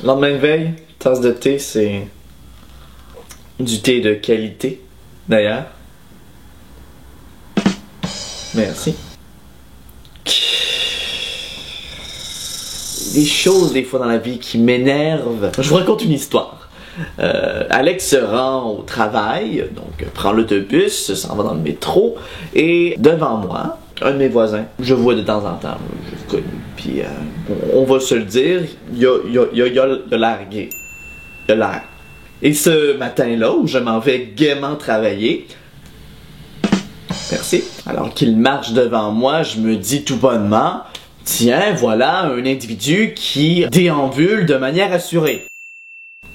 Lendemain de veille, tasse de thé, c'est du thé de qualité, d'ailleurs. Merci. Des choses, des fois, dans la vie qui m'énervent. Je vous raconte une histoire. Alex se rend au travail, donc prend l'autobus, s'en va dans le métro, et devant moi, un de mes voisins, je vois de temps en temps, je le connais, puis on va se le dire, il a l'air gay. Il a l'air. Et ce matin-là, où je m'en vais gaiement travailler, merci, alors qu'il marche devant moi, je me dis tout bonnement, tiens, voilà un individu qui déambule de manière assurée.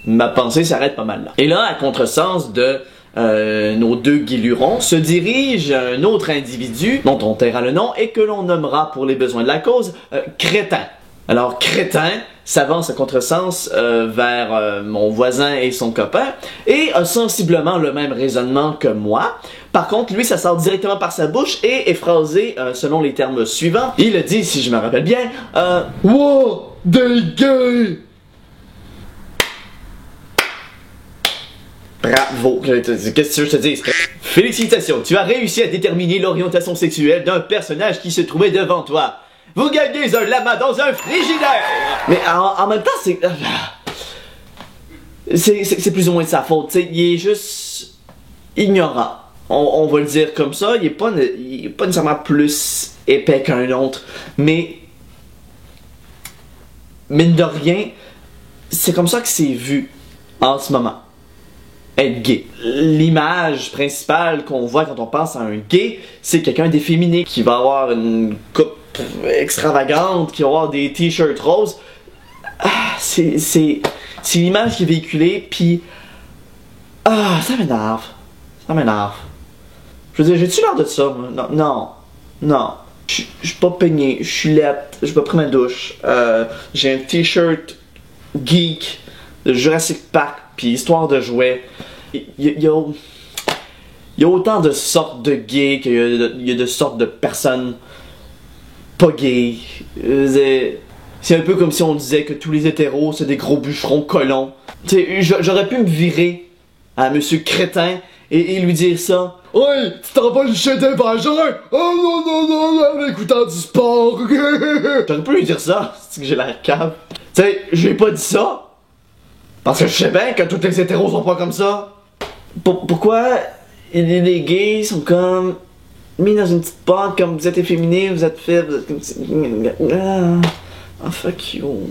Ma pensée s'arrête pas mal là. Et là, à contresens de nos deux guilurons, se dirige un autre individu, dont on taira le nom, et que l'on nommera pour les besoins de la cause, Crétin. Alors, Crétin s'avance à contresens vers mon voisin et son copain, et a sensiblement le même raisonnement que moi. Par contre, lui, ça sort directement par sa bouche et est phrasé selon les termes suivants. Il a dit, si je me rappelle bien, wow, des gays! Bravo! Qu'est-ce que je te dis? Félicitations! Tu as réussi à déterminer l'orientation sexuelle d'un personnage qui se trouvait devant toi. Vous gagnez un lama dans un frigidaire! Mais en même temps, c'est plus ou moins de sa faute. T'sais, il est juste ignorant. On va le dire comme ça. Il est pas nécessairement plus épais qu'un autre. Mais mine de rien, c'est comme ça que c'est vu en ce moment. Être gay. L'image principale qu'on voit quand on pense à un gay, c'est quelqu'un d'efféminé qui va avoir une coupe extravagante, qui va avoir des t-shirts roses. C'est l'image qui est véhiculée, puis ça m'énerve. Ça m'énerve. Je veux dire, j'ai-tu l'air de ça, moi? Non. Je suis pas peigné, je suis laide, je vais prendre ma douche. J'ai un t-shirt geek de Jurassic Park, puis histoire de jouets. Il y a autant de sortes de gays qu'il y a de sortes de personnes pas gays. C'est un peu comme si on disait que tous les hétéros c'est des gros bûcherons colons. J'aurais pu me virer à Monsieur Crétin et lui dire ça. Ouais, tu t'en vas licher des vagins! Oh non, en écoutant du sport! J'aurais pu lui dire ça, c'est que j'ai l'air cave. Tu sais, je lui ai pas dit ça. Parce que je sais bien que tous les hétéros sont pas comme ça. Pourquoi les gays sont comme mis dans une petite pente, comme vous êtes efféminé, vous êtes faible, vous êtes comme... Ah, fuck you.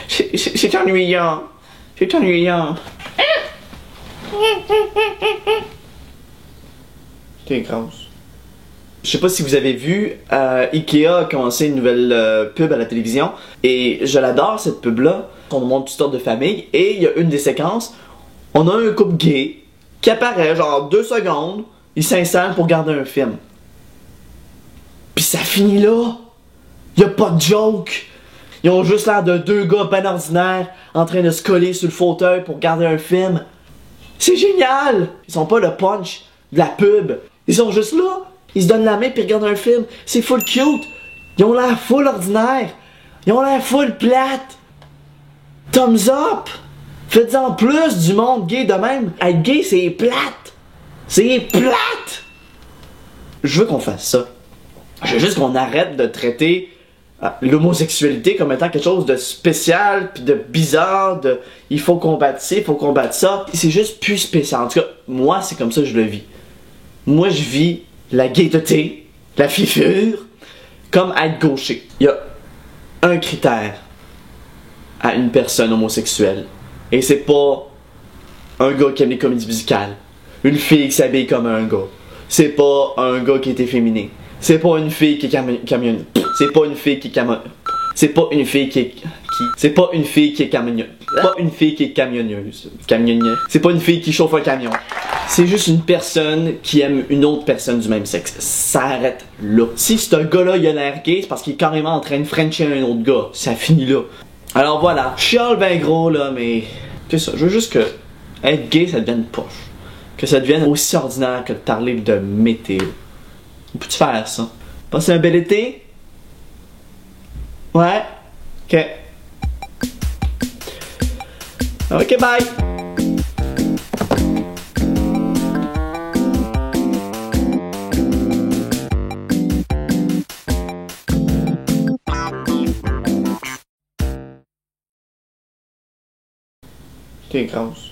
C'est ennuyant. C'est ennuyant. T'es grosse. Je sais pas si vous avez vu, Ikea a commencé une nouvelle pub à la télévision. Et je l'adore cette pub-là. On montre toutes sortes de familles. Et il y a une des séquences, on a un couple gay qui apparaît genre 2 secondes. Ils s'installent pour regarder un film. Puis ça finit là. Y a pas de joke. Ils ont juste l'air de 2 gars ben ordinaires en train de se coller sur le fauteuil pour regarder un film. C'est génial. Ils sont pas le punch de la pub. Ils sont juste là. Ils se donnent la main puis regardent un film. C'est full cute. Ils ont l'air full ordinaire. Ils ont l'air full plate. Thumbs up. Faites-en plus du monde gay de même. Être gay, c'est plate. C'est plate. Je veux qu'on fasse ça. Je veux juste qu'on arrête de traiter l'homosexualité comme étant quelque chose de spécial puis de bizarre, de il faut combattre ci, il faut combattre ça. C'est juste plus spécial. En tout cas, moi, c'est comme ça que je le vis. Moi, je vis la gaieté, la fifure, comme être gaucher. Il y a un critère à une personne homosexuelle. Et c'est pas un gars qui aime les comédies musicales. Une fille qui s'habille comme un gars. C'est pas un gars qui est efféminé. C'est pas une fille qui est camionneuse. C'est pas une fille qui est C'est pas une fille qui est... C'est pas une fille qui est camionneuse. Pas une fille qui est camionneuse. C'est pas une fille qui chauffe un camion. C'est juste une personne qui aime une autre personne du même sexe. Ça arrête là. Si ce gars-là il a l'air gay, c'est parce qu'il est carrément en train de frencher un autre gars. Ça finit là. Alors voilà, je chiale ben gros là, mais... C'est ça, je veux juste que être gay ça devienne poche. Que ça devienne aussi ordinaire que de parler de météo. On peut-tu faire ça? Passer un bel été? Ouais? Ok. Ok, bye! T'es grosse.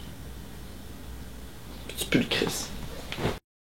Tu pues le Chris.